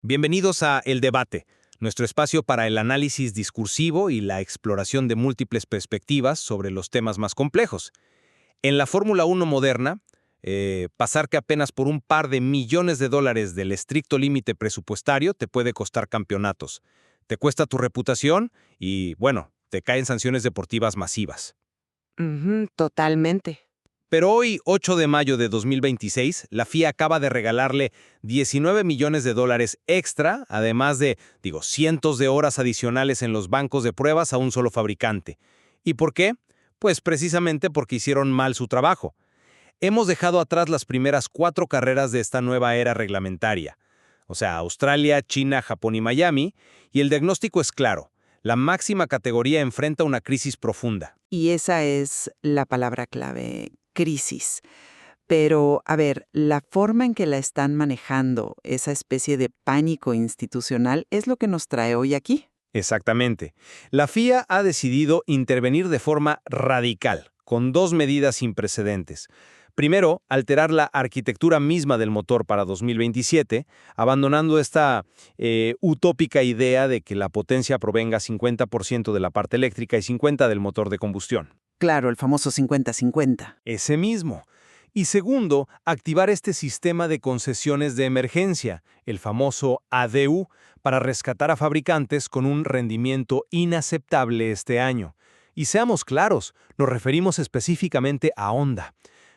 Bienvenidos a El Debate, nuestro espacio para el análisis discursivo y la exploración de múltiples perspectivas sobre los temas más complejos. En la Fórmula 1 moderna, pasar que apenas por un par de millones de dólares del estricto límite presupuestario te puede costar campeonatos. Te cuesta tu reputación y, bueno, te caen sanciones deportivas masivas. Ujú, totalmente. Pero hoy, 8 de mayo de 2026, la FIA acaba de regalarle 19 millones de dólares extra, además de, cientos de horas adicionales en los bancos de pruebas a un solo fabricante. ¿Y por qué? Pues precisamente porque hicieron mal su trabajo. Hemos dejado atrás las primeras 4 carreras de esta nueva era reglamentaria. O sea, Australia, China, Japón y Miami, y el diagnóstico es claro. La máxima categoría enfrenta una crisis profunda. Y esa es la palabra clave, crisis. Pero, a ver, la forma en que la están manejando, esa especie de pánico institucional, es lo que nos trae hoy aquí. Exactamente. La FIA ha decidido intervenir de forma radical, con 2 medidas sin precedentes. Primero, alterar la arquitectura misma del motor para 2027, abandonando esta utópica idea de que la potencia provenga 50% de la parte eléctrica y 50% del motor de combustión. Claro, el famoso 50-50. Ese mismo. Y segundo, activar este sistema de concesiones de emergencia, el famoso ADU, para rescatar a fabricantes con un rendimiento inaceptable este año. Y seamos claros, nos referimos específicamente a Honda.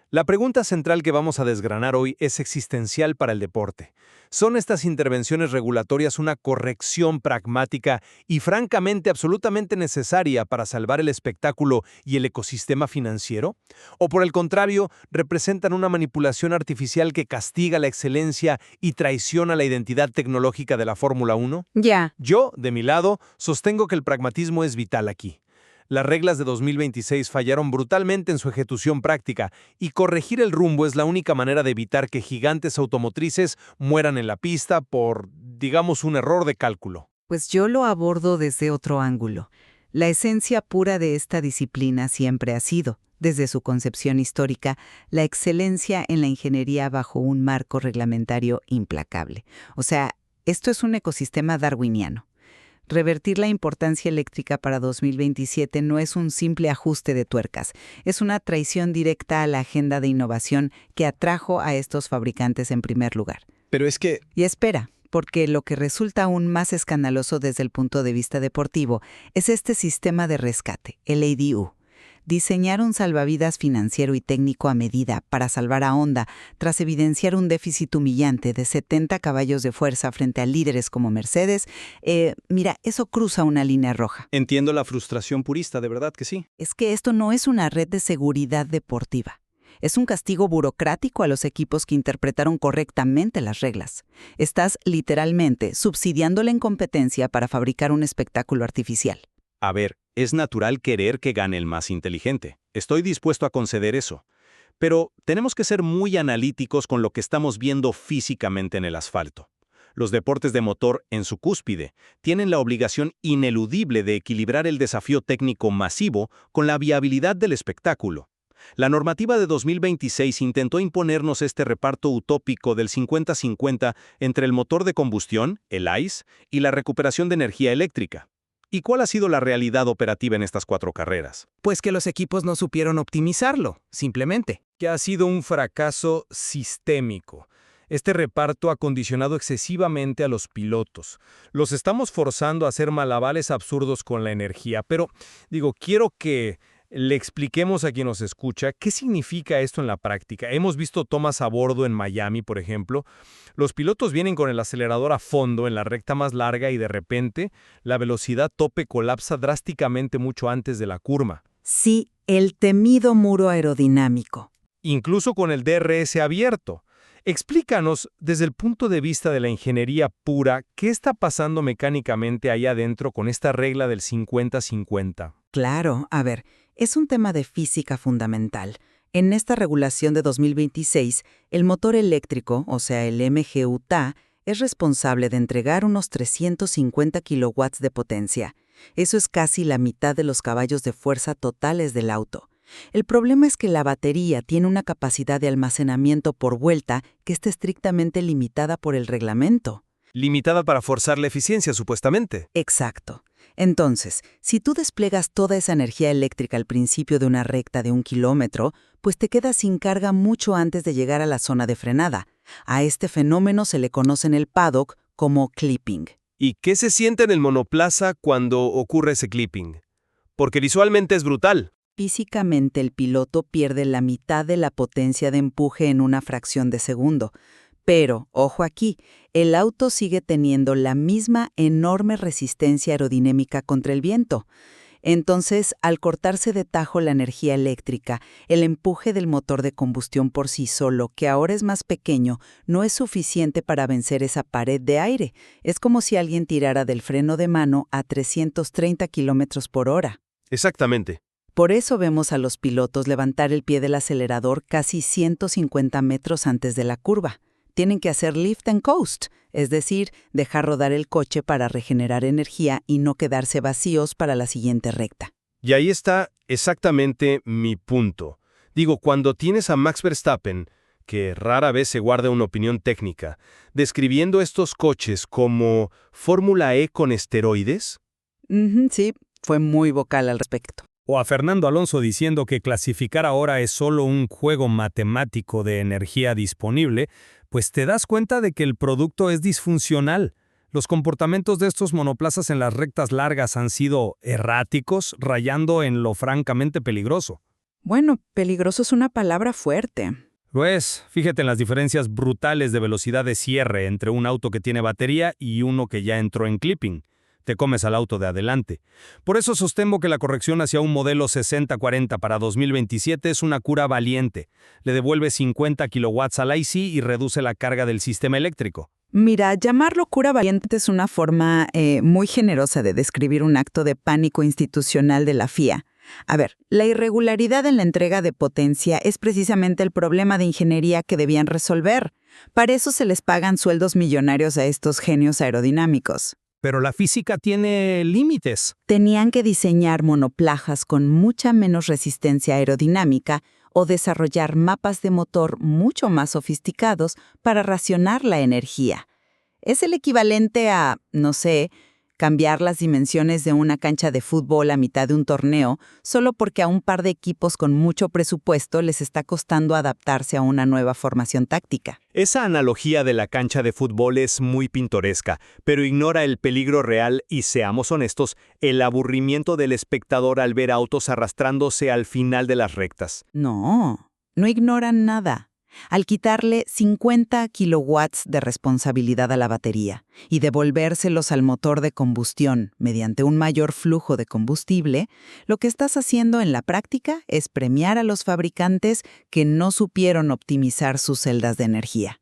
La pregunta central que vamos a desgranar hoy es existencial para el deporte. ¿Son estas intervenciones regulatorias una corrección pragmática y francamente absolutamente necesaria para salvar el espectáculo y el ecosistema financiero? ¿O por el contrario, representan una manipulación artificial que castiga la excelencia y traiciona la identidad tecnológica de la Fórmula 1? Ya. Yo, de mi lado, sostengo que el pragmatismo es vital aquí. Las reglas de 2026 fallaron brutalmente en su ejecución práctica y corregir el rumbo es la única manera de evitar que gigantes automotrices mueran en la pista por, digamos, un error de cálculo. Pues yo lo abordo desde otro ángulo. La esencia pura de esta disciplina siempre ha sido, desde su concepción histórica, la excelencia en la ingeniería bajo un marco reglamentario implacable. O sea, esto es un ecosistema darwiniano. Revertir la importancia eléctrica para 2027 no es un simple ajuste de tuercas, es una traición directa a la agenda de innovación que atrajo a estos fabricantes en primer lugar. Pero es que Y espera, porque lo que resulta aún más escandaloso desde el punto de vista deportivo es este sistema de rescate, el ADU. Diseñar un salvavidas financiero y técnico a medida para salvar a Honda tras evidenciar un déficit humillante de 70 caballos de fuerza frente a líderes como Mercedes, mira, eso cruza una línea roja. entiendo la frustración purista, de verdad que sí. Es que esto no es una red de seguridad deportiva. Es un castigo burocrático a los equipos que interpretaron correctamente las reglas. Estás literalmente subsidiando la incompetencia para fabricar un espectáculo artificial. A ver, es natural querer que gane el más inteligente. Estoy dispuesto a conceder eso. Pero tenemos que ser muy analíticos con lo que estamos viendo físicamente en el asfalto. Los deportes de motor, en su cúspide, tienen la obligación ineludible de equilibrar el desafío técnico masivo con la viabilidad del espectáculo. La normativa de 2026 intentó imponernos este reparto utópico del 50-50 entre el motor de combustión, el ICE, y la recuperación de energía eléctrica. ¿Y cuál ha sido la realidad operativa en estas 4 carreras? Pues que los equipos no supieron optimizarlo, simplemente. Que ha sido un fracaso sistémico. Este reparto ha condicionado excesivamente a los pilotos. Los estamos forzando a hacer malabares absurdos con la energía, pero, quiero que le expliquemos a quien nos escucha qué significa esto en la práctica. Hemos visto tomas a bordo en Miami, por ejemplo. Los pilotos vienen con el acelerador a fondo en la recta más larga y de repente la velocidad tope colapsa drásticamente mucho antes de la curva. Sí, el temido muro aerodinámico. Incluso con el DRS abierto. Explícanos, desde el punto de vista de la ingeniería pura, ¿qué está pasando mecánicamente allá adentro con esta regla del 50-50? Claro, a ver, es un tema de física fundamental. En esta regulación de 2026, el motor eléctrico, o sea, el MGU-TA, es responsable de entregar unos 350 kilowatts de potencia. Eso es casi la mitad de los caballos de fuerza totales del auto. El problema es que la batería tiene una capacidad de almacenamiento por vuelta que está estrictamente limitada por el reglamento. Limitada para forzar la eficiencia, supuestamente. Exacto. Entonces, si tú desplegas toda esa energía eléctrica al principio de una recta de 1 kilómetro, pues te quedas sin carga mucho antes de llegar a la zona de frenada. A este fenómeno se le conoce en el paddock como clipping. ¿Y qué se siente en el monoplaza cuando ocurre ese clipping? Porque visualmente es brutal. Físicamente el piloto pierde la mitad de la potencia de empuje en una fracción de segundo. Pero, ojo aquí, el auto sigue teniendo la misma enorme resistencia aerodinámica contra el viento. Entonces, al cortarse de tajo la energía eléctrica, el empuje del motor de combustión por sí solo, que ahora es más pequeño, no es suficiente para vencer esa pared de aire. Es como si alguien tirara del freno de mano a 330 kilómetros por hora. Exactamente. Por eso vemos a los pilotos levantar el pie del acelerador casi 150 metros antes de la curva. Tienen que hacer lift and coast, es decir, dejar rodar el coche para regenerar energía y no quedarse vacíos para la siguiente recta. Y ahí está exactamente mi punto. Digo, cuando tienes a Max Verstappen, que rara vez se guarda una opinión técnica, describiendo estos coches como Fórmula E con esteroides. Sí, fue muy vocal al respecto. O a Fernando Alonso diciendo que clasificar ahora es solo un juego matemático de energía disponible, pues te das cuenta de que el producto es disfuncional. Los comportamientos de estos monoplazas en las rectas largas han sido erráticos, rayando en lo francamente peligroso. Bueno, peligroso es una palabra fuerte. Pues, fíjate en las diferencias brutales de velocidad de cierre entre un auto que tiene batería y uno que ya entró en clipping. Te comes al auto de adelante. Por eso sostengo que la corrección hacia un modelo 60-40 para 2027 es una cura valiente. Le devuelve 50 kilowatts al IC y reduce la carga del sistema eléctrico. Mira, llamarlo cura valiente es una forma muy generosa de describir un acto de pánico institucional de la FIA. A ver, la irregularidad en la entrega de potencia es precisamente el problema de ingeniería que debían resolver. Para eso se les pagan sueldos millonarios a estos genios aerodinámicos. Pero la física tiene límites. Tenían que diseñar monoplazas con mucha menos resistencia aerodinámica o desarrollar mapas de motor mucho más sofisticados para racionar la energía. Es el equivalente a, no sé, cambiar las dimensiones de una cancha de fútbol a mitad de un torneo solo porque a un par de equipos con mucho presupuesto les está costando adaptarse a una nueva formación táctica. Esa analogía de la cancha de fútbol es muy pintoresca, pero ignora el peligro real y, seamos honestos, el aburrimiento del espectador al ver autos arrastrándose al final de las rectas. No ignoran nada. Al quitarle 50 kilowatts de responsabilidad a la batería y devolvérselos al motor de combustión mediante un mayor flujo de combustible, lo que estás haciendo en la práctica es premiar a los fabricantes que no supieron optimizar sus celdas de energía.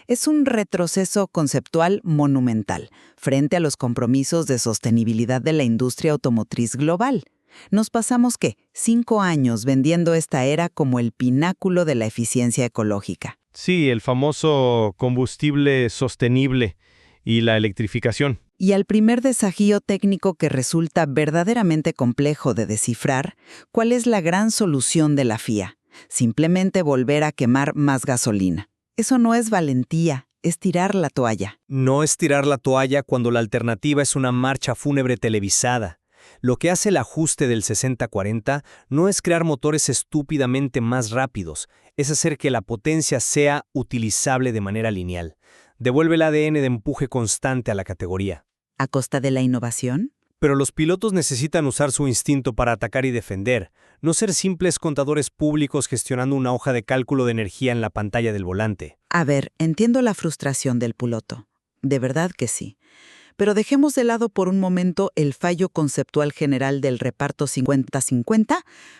Es un retroceso conceptual monumental frente a los compromisos de sostenibilidad de la industria automotriz global. Nos pasamos, 5 años vendiendo esta era como el pináculo de la eficiencia ecológica. Sí, el famoso combustible sostenible y la electrificación. Y al primer desafío técnico que resulta verdaderamente complejo de descifrar, ¿cuál es la gran solución de la FIA? Simplemente volver a quemar más gasolina. Eso no es valentía, es tirar la toalla. No es tirar la toalla cuando la alternativa es una marcha fúnebre televisada. Lo que hace el ajuste del 60-40 no es crear motores estúpidamente más rápidos, es hacer que la potencia sea utilizable de manera lineal. Devuelve el ADN de empuje constante a la categoría. ¿A costa de la innovación? Pero los pilotos necesitan usar su instinto para atacar y defender, no ser simples contadores públicos gestionando una hoja de cálculo de energía en la pantalla del volante. A ver, entiendo la frustración del piloto. De verdad que sí. Pero dejemos de lado por un momento el fallo conceptual general del reparto 50-50,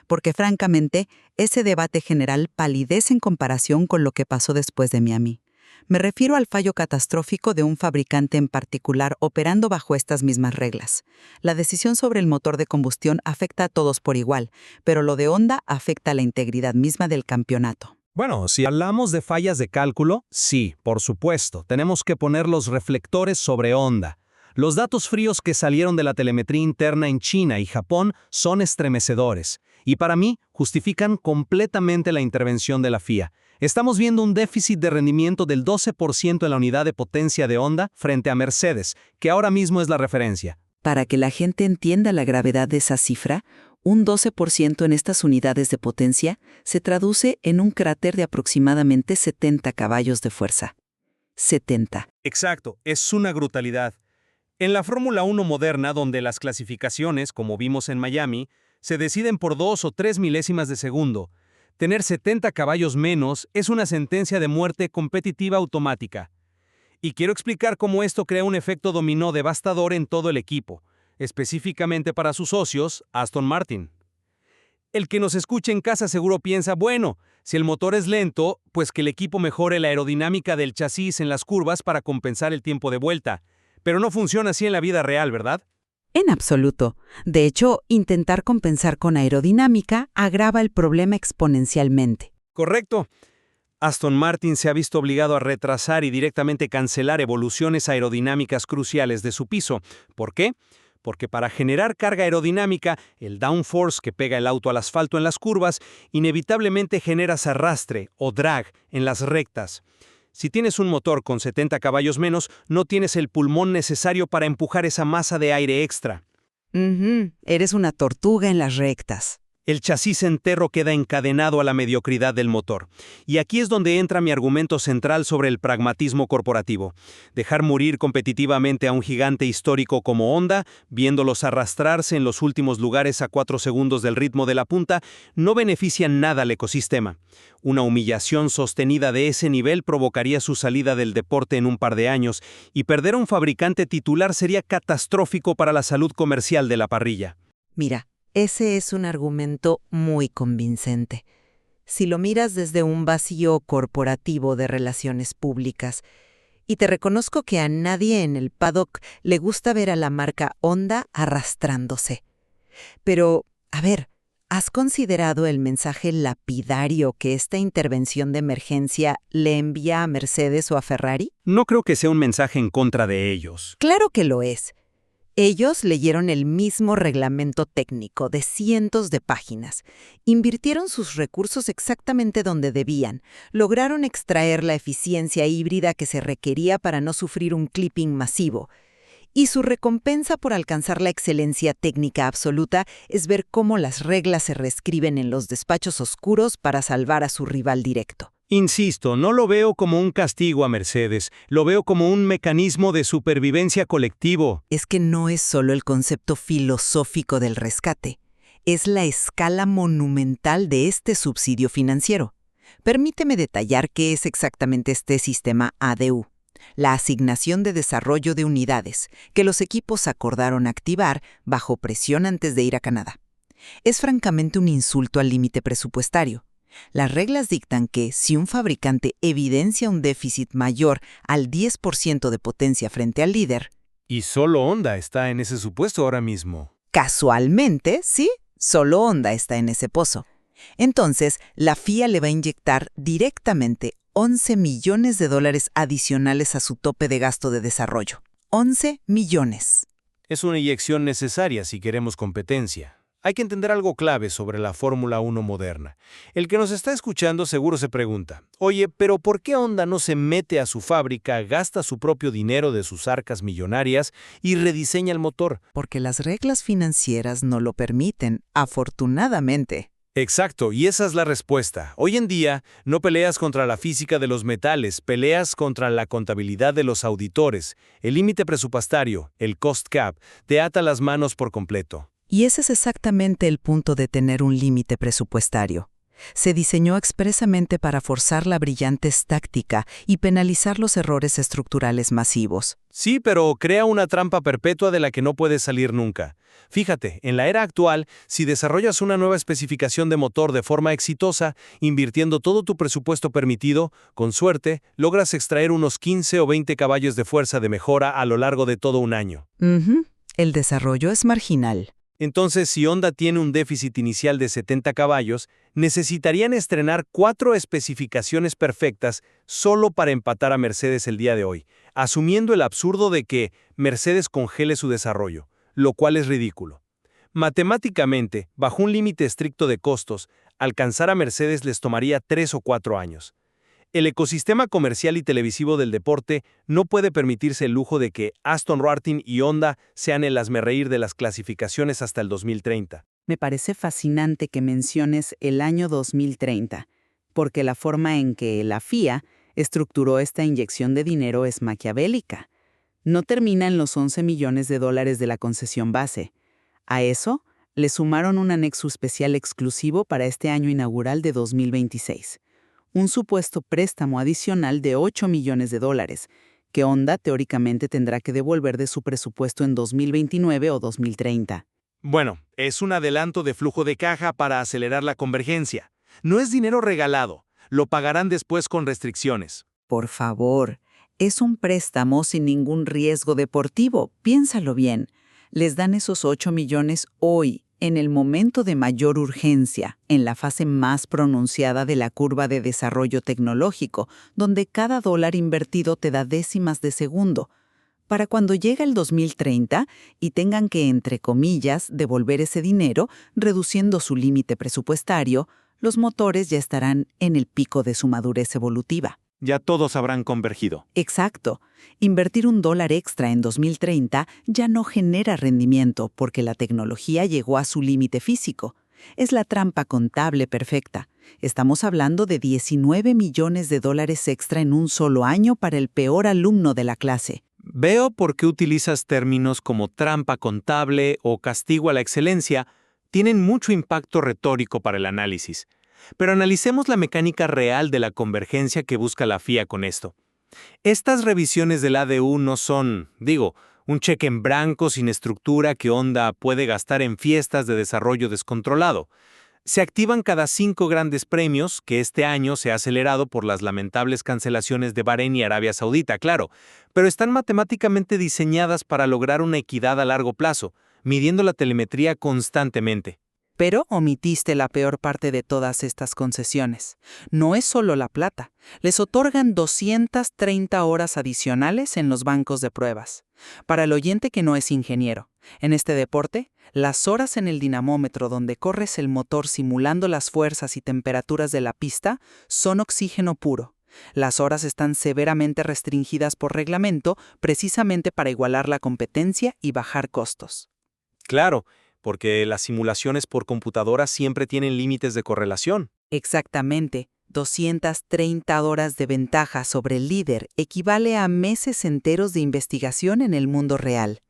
porque francamente, ese debate general palidece en comparación con lo que pasó después de Miami. Me refiero al fallo catastrófico de un fabricante en particular operando bajo estas mismas reglas. La decisión sobre el motor de combustión afecta a todos por igual, pero lo de Honda afecta a la integridad misma del campeonato. Bueno, si hablamos de fallas de cálculo, sí, por supuesto, tenemos que poner los reflectores sobre Honda. Los datos fríos que salieron de la telemetría interna en China y Japón son estremecedores, y para mí justifican completamente la intervención de la FIA. Estamos viendo un déficit de rendimiento del 12% en la unidad de potencia de Honda frente a Mercedes, que ahora mismo es la referencia. Para que la gente entienda la gravedad de esa cifra, un 12% en estas unidades de potencia se traduce en un cráter de aproximadamente 70 caballos de fuerza. 70. Exacto, es una brutalidad. En la Fórmula 1 moderna, donde las clasificaciones, como vimos en Miami, se deciden por 2 o 3 milésimas de segundo, tener 70 caballos menos es una sentencia de muerte competitiva automática. Y quiero explicar cómo esto crea un efecto dominó devastador en todo el equipo, específicamente para sus socios, Aston Martin. El que nos escuche en casa seguro piensa, bueno, si el motor es lento, pues que el equipo mejore la aerodinámica del chasis en las curvas para compensar el tiempo de vuelta. Pero no funciona así en la vida real, ¿verdad? En absoluto. De hecho, intentar compensar con aerodinámica agrava el problema exponencialmente. Correcto. Aston Martin se ha visto obligado a retrasar y directamente cancelar evoluciones aerodinámicas cruciales de su piso. ¿Por qué? Porque para generar carga aerodinámica, el downforce que pega el auto al asfalto en las curvas inevitablemente generas arrastre o drag en las rectas. Si tienes un motor con 70 caballos menos, no tienes el pulmón necesario para empujar esa masa de aire extra. Eres una tortuga en las rectas. El chasis entero queda encadenado a la mediocridad del motor. Y aquí es donde entra mi argumento central sobre el pragmatismo corporativo. Dejar morir competitivamente a un gigante histórico como Honda, viéndolos arrastrarse en los últimos lugares a 4 segundos del ritmo de la punta, no beneficia nada al ecosistema. Una humillación sostenida de ese nivel provocaría su salida del deporte en un par de años, y perder a un fabricante titular sería catastrófico para la salud comercial de la parrilla. Mira, ese es un argumento muy convincente. Si lo miras desde un vacío corporativo de relaciones públicas, y te reconozco que a nadie en el paddock le gusta ver a la marca Honda arrastrándose. Pero, a ver, ¿has considerado el mensaje lapidario que esta intervención de emergencia le envía a Mercedes o a Ferrari? No creo que sea un mensaje en contra de ellos. Claro que lo es. Ellos leyeron el mismo reglamento técnico de cientos de páginas, invirtieron sus recursos exactamente donde debían, lograron extraer la eficiencia híbrida que se requería para no sufrir un clipping masivo, y su recompensa por alcanzar la excelencia técnica absoluta es ver cómo las reglas se reescriben en los despachos oscuros para salvar a su rival directo. Insisto, no lo veo como un castigo a Mercedes, lo veo como un mecanismo de supervivencia colectivo. Es que no es solo el concepto filosófico del rescate, es la escala monumental de este subsidio financiero. Permíteme detallar qué es exactamente este sistema ADU, la asignación de desarrollo de unidades, que los equipos acordaron activar bajo presión antes de ir a Canadá. Es francamente un insulto al límite presupuestario. Las reglas dictan que si un fabricante evidencia un déficit mayor al 10% de potencia frente al líder, Y solo Honda está en ese supuesto ahora mismo. casualmente, sí, solo Honda está en ese pozo. Entonces, la FIA le va a inyectar directamente $11 millones adicionales a su tope de gasto de desarrollo. 11 millones. Es una inyección necesaria si queremos competencia. Hay que entender algo clave sobre la Fórmula 1 moderna. El que nos está escuchando seguro se pregunta, oye, ¿pero por qué Honda no se mete a su fábrica, gasta su propio dinero de sus arcas millonarias y rediseña el motor? Porque las reglas financieras no lo permiten, afortunadamente. Exacto, y esa es la respuesta. Hoy en día, no peleas contra la física de los metales, peleas contra la contabilidad de los auditores. El límite presupuestario, el cost cap, te ata las manos por completo. Y ese es exactamente el punto de tener un límite presupuestario. Se diseñó expresamente para forzar la brillantez táctica y penalizar los errores estructurales masivos. Sí, pero crea una trampa perpetua de la que no puedes salir nunca. Fíjate, en la era actual, si desarrollas una nueva especificación de motor de forma exitosa, invirtiendo todo tu presupuesto permitido, con suerte, logras extraer unos 15 o 20 caballos de fuerza de mejora a lo largo de todo un año. El desarrollo es marginal. Entonces, si Honda tiene un déficit inicial de 70 caballos, necesitarían estrenar 4 especificaciones perfectas solo para empatar a Mercedes el día de hoy, asumiendo el absurdo de que Mercedes congele su desarrollo, lo cual es ridículo. Matemáticamente, bajo un límite estricto de costos, alcanzar a Mercedes les tomaría 3 o 4 años. El ecosistema comercial y televisivo del deporte no puede permitirse el lujo de que Aston Martin y Honda sean el hazmerreír de las clasificaciones hasta el 2030. Me parece fascinante que menciones el año 2030, porque la forma en que la FIA estructuró esta inyección de dinero es maquiavélica. No termina en los 11 millones de dólares de la concesión base. A eso le sumaron un anexo especial exclusivo para este año inaugural de 2026. Un supuesto préstamo adicional de 8 millones de dólares, que Honda teóricamente tendrá que devolver de su presupuesto en 2029 o 2030. Bueno, es un adelanto de flujo de caja para acelerar la convergencia. No es dinero regalado, lo pagarán después con restricciones. Por favor, es un préstamo sin ningún riesgo deportivo, piénsalo bien. Les dan esos 8 millones hoy, en el momento de mayor urgencia, en la fase más pronunciada de la curva de desarrollo tecnológico, donde cada dólar invertido te da décimas de segundo. Para cuando llega el 2030 y tengan que, entre comillas, devolver ese dinero, reduciendo su límite presupuestario, los motores ya estarán en el pico de su madurez evolutiva. Ya todos habrán convergido. Exacto. Invertir $1 extra en 2030 ya no genera rendimiento porque la tecnología llegó a su límite físico. Es la trampa contable perfecta. Estamos hablando de 19 millones de dólares extra en un solo año para el peor alumno de la clase. Veo por qué utilizas términos como trampa contable o castigo a la excelencia. Tienen mucho impacto retórico para el análisis. Pero analicemos la mecánica real de la convergencia que busca la FIA con esto. Estas revisiones del ADU no son, un cheque en blanco sin estructura que Honda puede gastar en fiestas de desarrollo descontrolado. Se activan cada 5 grandes premios, que este año se ha acelerado por las lamentables cancelaciones de Bahrein y Arabia Saudita, claro, pero están matemáticamente diseñadas para lograr una equidad a largo plazo, midiendo la telemetría constantemente. Pero omitiste la peor parte de todas estas concesiones. No es solo la plata. Les otorgan 230 horas adicionales en los bancos de pruebas. Para el oyente que no es ingeniero, en este deporte, las horas en el dinamómetro donde corres el motor simulando las fuerzas y temperaturas de la pista son oxígeno puro. Las horas están severamente restringidas por reglamento precisamente para igualar la competencia y bajar costos. Claro, porque las simulaciones por computadora siempre tienen límites de correlación. Exactamente. 230 horas de ventaja sobre el líder equivale a meses enteros de investigación en el mundo real.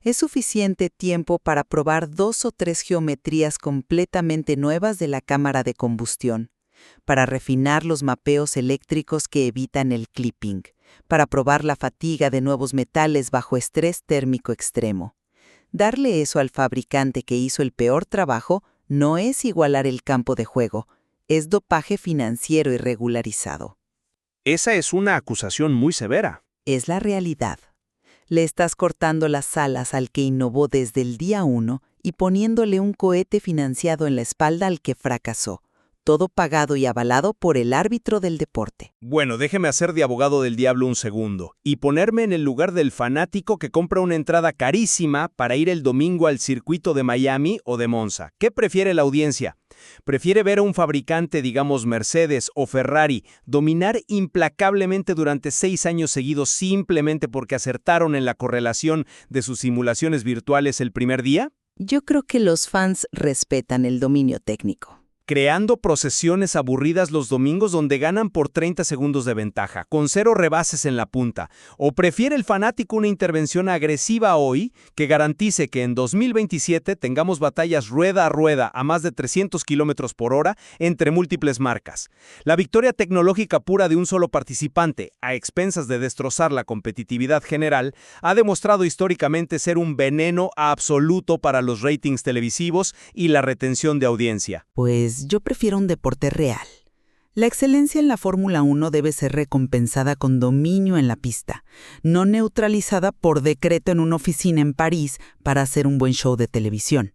Es suficiente tiempo para probar 2 o 3 geometrías completamente nuevas de la cámara de combustión, para refinar los mapeos eléctricos que evitan el clipping, para probar la fatiga de nuevos metales bajo estrés térmico extremo. Darle eso al fabricante que hizo el peor trabajo no es igualar el campo de juego, es dopaje financiero irregularizado. Esa es una acusación muy severa. Es la realidad. Le estás cortando las alas al que innovó desde el día 1 y poniéndole un cohete financiado en la espalda al que fracasó. Todo pagado y avalado por el árbitro del deporte. Bueno, déjeme hacer de abogado del diablo un segundo y ponerme en el lugar del fanático que compra una entrada carísima para ir el domingo al circuito de Miami o de Monza. ¿Qué prefiere la audiencia? ¿Prefiere ver a un fabricante, digamos Mercedes o Ferrari, dominar implacablemente durante 6 años seguidos simplemente porque acertaron en la correlación de sus simulaciones virtuales el primer día? Yo creo que los fans respetan el dominio técnico. Creando procesiones aburridas los domingos donde ganan por 30 segundos de ventaja, con 0 rebases en la punta. ¿O prefiere el fanático una intervención agresiva hoy que garantice que en 2027 tengamos batallas rueda a rueda a más de 300 kilómetros por hora entre múltiples marcas? La victoria tecnológica pura de un solo participante, a expensas de destrozar la competitividad general, ha demostrado históricamente ser un veneno absoluto para los ratings televisivos y la retención de audiencia. Pues yo prefiero un deporte real. La excelencia en la Fórmula 1 debe ser recompensada con dominio en la pista, no neutralizada por decreto en una oficina en París para hacer un buen show de televisión.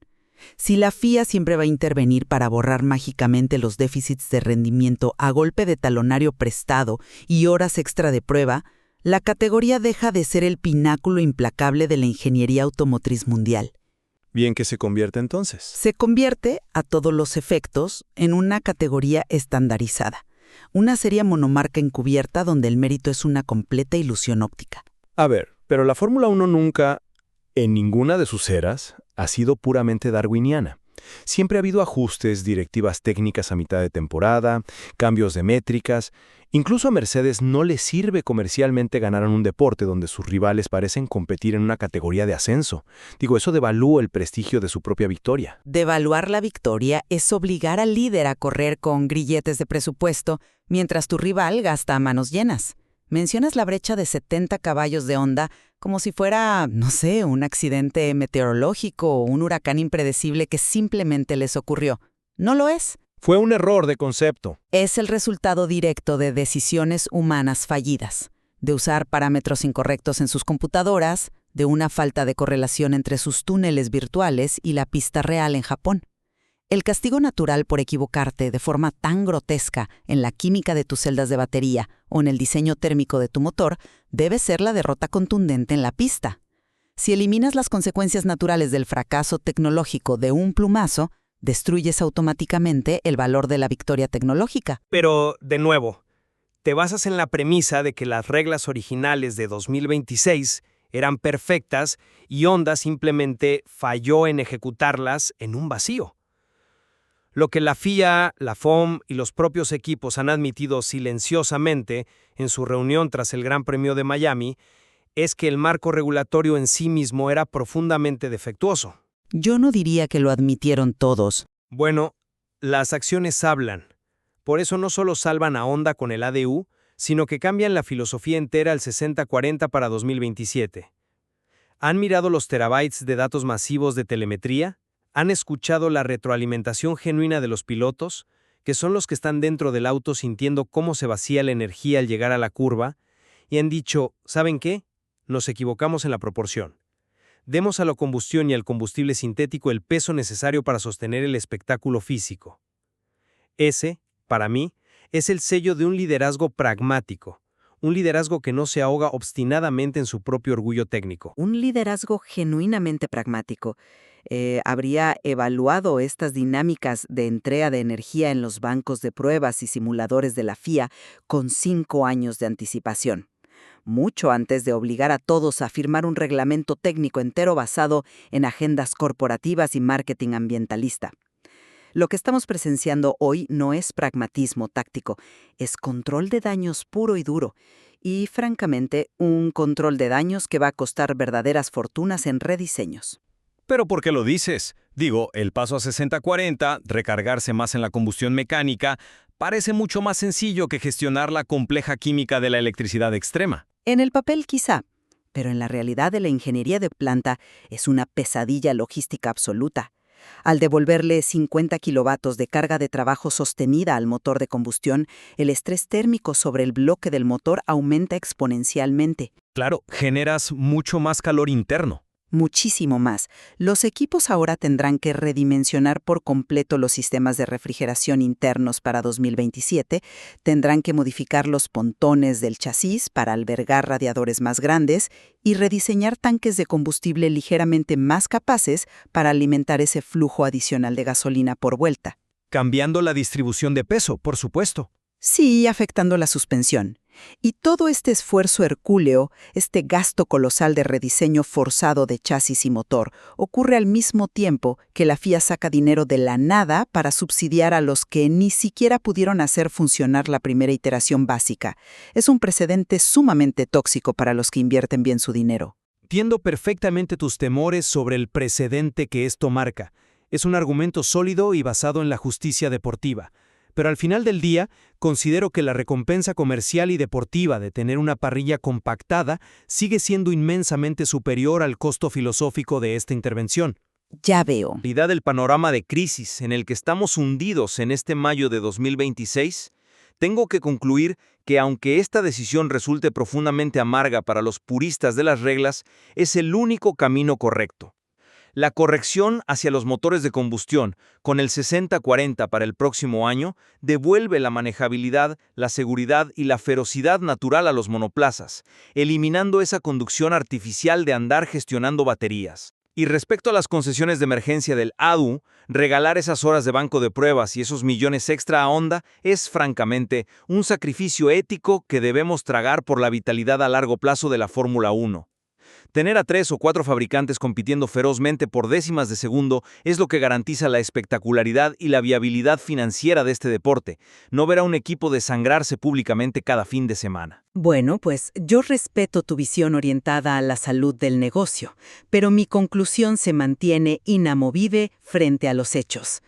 Si la FIA siempre va a intervenir para borrar mágicamente los déficits de rendimiento a golpe de talonario prestado y horas extra de prueba, la categoría deja de ser el pináculo implacable de la ingeniería automotriz mundial. Bien, ¿qué se convierte entonces? Se convierte, a todos los efectos, en una categoría estandarizada, Una serie monomarca encubierta donde el mérito es una completa ilusión óptica. A ver, pero la Fórmula 1 nunca, en ninguna de sus eras, ha sido puramente darwiniana. Siempre ha habido ajustes, directivas técnicas a mitad de temporada, cambios de métricas. Incluso a Mercedes no le sirve comercialmente ganar en un deporte donde sus rivales parecen competir en una categoría de ascenso. Digo, eso devalúa el prestigio de su propia victoria. Devaluar la victoria es obligar al líder a correr con grilletes de presupuesto mientras tu rival gasta a manos llenas. Mencionas la brecha de 70 caballos de Honda como si fuera, no sé, un accidente meteorológico o un huracán impredecible que simplemente les ocurrió. No lo es. Fue un error de concepto. Es el resultado directo de decisiones humanas fallidas, de usar parámetros incorrectos en sus computadoras, de una falta de correlación entre sus túneles virtuales y la pista real en Japón. El castigo natural por equivocarte de forma tan grotesca en la química de tus celdas de batería o en el diseño térmico de tu motor debe ser la derrota contundente en la pista. Si eliminas las consecuencias naturales del fracaso tecnológico de un plumazo, destruyes automáticamente el valor de la victoria tecnológica. Pero, de nuevo, te basas en la premisa de que las reglas originales de 2026 eran perfectas y Honda simplemente falló en ejecutarlas en un vacío. Lo que la FIA, la FOM y los propios equipos han admitido silenciosamente en su reunión tras el Gran Premio de Miami es que el marco regulatorio en sí mismo era profundamente defectuoso. Yo no diría que lo admitieron todos. Bueno, las acciones hablan. Por eso no solo salvan a Honda con el ADU, sino que cambian la filosofía entera al 60-40 para 2027. ¿Han mirado los terabytes de datos masivos de telemetría? ¿Han escuchado la retroalimentación genuina de los pilotos, que son los que están dentro del auto sintiendo cómo se vacía la energía al llegar a la curva? Y han dicho, ¿saben qué? Nos equivocamos en la proporción. Demos a la combustión y al combustible sintético el peso necesario para sostener el espectáculo físico. Ese, para mí, es el sello de un liderazgo pragmático, un liderazgo que no se ahoga obstinadamente en su propio orgullo técnico. Un liderazgo genuinamente pragmático. Habría evaluado estas dinámicas de entrega de energía en los bancos de pruebas y simuladores de la FIA con 5 años de anticipación. Mucho antes de obligar a todos a firmar un reglamento técnico entero basado en agendas corporativas y marketing ambientalista. Lo que estamos presenciando hoy no es pragmatismo táctico, es control de daños puro y duro. Y, francamente, un control de daños que va a costar verdaderas fortunas en rediseños. ¿Pero por qué lo dices? Digo, el paso a 60-40, recargarse más en la combustión mecánica, parece mucho más sencillo que gestionar la compleja química de la electricidad extrema. En el papel quizá, pero en la realidad de la ingeniería de planta es una pesadilla logística absoluta. Al devolverle 50 kilovatios de carga de trabajo sostenida al motor de combustión, el estrés térmico sobre el bloque del motor aumenta exponencialmente. Claro, generas mucho más calor interno. Muchísimo más. Los equipos ahora tendrán que redimensionar por completo los sistemas de refrigeración internos para 2027, tendrán que modificar los pontones del chasis para albergar radiadores más grandes y rediseñar tanques de combustible ligeramente más capaces para alimentar ese flujo adicional de gasolina por vuelta. Cambiando la distribución de peso, por supuesto. Sí, afectando la suspensión. Y todo este esfuerzo hercúleo, este gasto colosal de rediseño forzado de chasis y motor, ocurre al mismo tiempo que la FIA saca dinero de la nada para subsidiar a los que ni siquiera pudieron hacer funcionar la primera iteración básica. Es un precedente sumamente tóxico para los que invierten bien su dinero. Entiendo perfectamente tus temores sobre el precedente que esto marca. Es un argumento sólido y basado en la justicia deportiva. Pero al final del día, considero que la recompensa comercial y deportiva de tener una parrilla compactada sigue siendo inmensamente superior al costo filosófico de esta intervención. Ya veo. En realidad, del panorama de crisis en el que estamos hundidos en este mayo de 2026, tengo que concluir que aunque esta decisión resulte profundamente amarga para los puristas de las reglas, es el único camino correcto. La corrección hacia los motores de combustión, con el 60-40 para el próximo año, devuelve la manejabilidad, la seguridad y la ferocidad natural a los monoplazas, eliminando esa conducción artificial de andar gestionando baterías. Y respecto a las concesiones de emergencia del ADU, regalar esas horas de banco de pruebas y esos millones extra a Honda es, francamente, un sacrificio ético que debemos tragar por la vitalidad a largo plazo de la Fórmula 1. Tener a 3 o 4 fabricantes compitiendo ferozmente por décimas de segundo es lo que garantiza la espectacularidad y la viabilidad financiera de este deporte, no ver a un equipo desangrarse públicamente cada fin de semana. Bueno, pues yo respeto tu visión orientada a la salud del negocio, pero mi conclusión se mantiene inamovible frente a los hechos.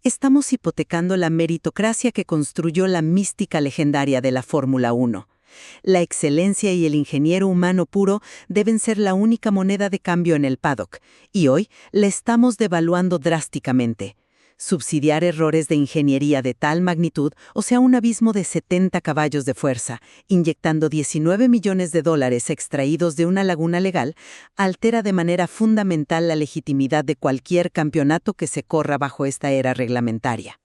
Estamos hipotecando la meritocracia que construyó la mística legendaria de la Fórmula 1. La excelencia y el ingeniero humano puro deben ser la única moneda de cambio en el paddock, y hoy la estamos devaluando drásticamente. Subsidiar errores de ingeniería de tal magnitud, o sea, un abismo de 70 caballos de fuerza, inyectando $19 millones extraídos de una laguna legal, altera de manera fundamental la legitimidad de cualquier campeonato que se corra bajo esta era reglamentaria.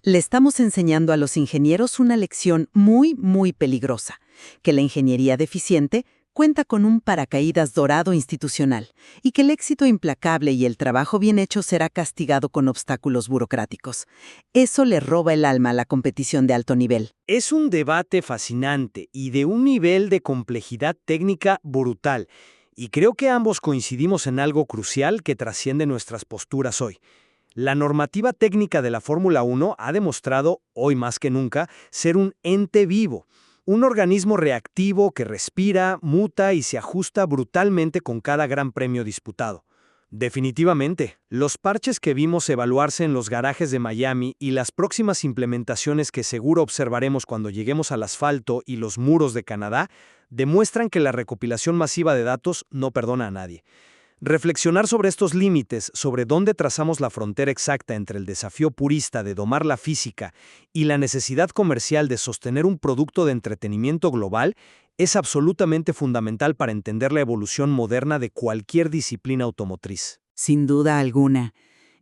Le estamos enseñando a los ingenieros una lección muy peligrosa, que la ingeniería deficiente cuenta con un paracaídas dorado institucional y que el éxito implacable y el trabajo bien hecho será castigado con obstáculos burocráticos. Eso le roba el alma a la competición de alto nivel. Es un debate fascinante y de un nivel de complejidad técnica brutal, y creo que ambos coincidimos en algo crucial que trasciende nuestras posturas hoy. La normativa técnica de la Fórmula 1 ha demostrado, hoy más que nunca, ser un ente vivo, un organismo reactivo que respira, muta y se ajusta brutalmente con cada gran premio disputado. Definitivamente, los parches que vimos evaluarse en los garajes de Miami y las próximas implementaciones que seguro observaremos cuando lleguemos al asfalto y los muros de Canadá demuestran que la recopilación masiva de datos no perdona a nadie. Reflexionar sobre estos límites, sobre dónde trazamos la frontera exacta entre el desafío purista de domar la física y la necesidad comercial de sostener un producto de entretenimiento global, es absolutamente fundamental para entender la evolución moderna de cualquier disciplina automotriz. Sin duda alguna.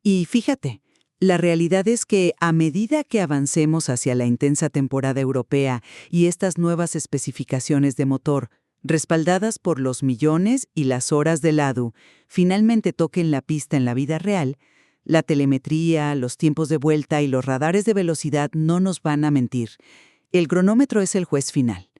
Y fíjate, la realidad es que a medida que avancemos hacia la intensa temporada europea y estas nuevas especificaciones de motor, respaldadas por los millones y las horas del ADU, finalmente toquen la pista en la vida real, la telemetría, los tiempos de vuelta y los radares de velocidad no nos van a mentir. El cronómetro es el juez final.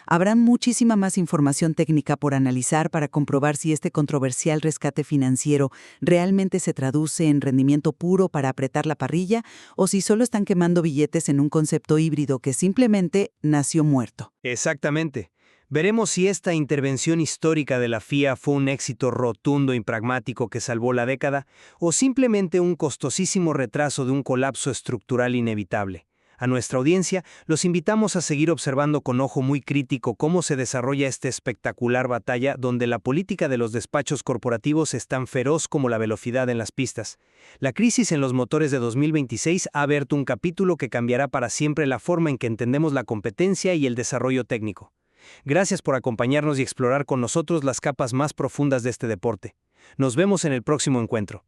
Habrá muchísima más información técnica por analizar para comprobar si este controversial rescate financiero realmente se traduce en rendimiento puro para apretar la parrilla o si solo están quemando billetes en un concepto híbrido que simplemente nació muerto. Exactamente. Veremos si esta intervención histórica de la FIA fue un éxito rotundo y pragmático que salvó la década, o simplemente un costosísimo retraso de un colapso estructural inevitable. A nuestra audiencia, los invitamos a seguir observando con ojo muy crítico cómo se desarrolla esta espectacular batalla donde la política de los despachos corporativos es tan feroz como la velocidad en las pistas. La crisis en los motores de 2026 ha abierto un capítulo que cambiará para siempre la forma en que entendemos la competencia y el desarrollo técnico. Gracias por acompañarnos y explorar con nosotros las capas más profundas de este deporte. Nos vemos en el próximo encuentro.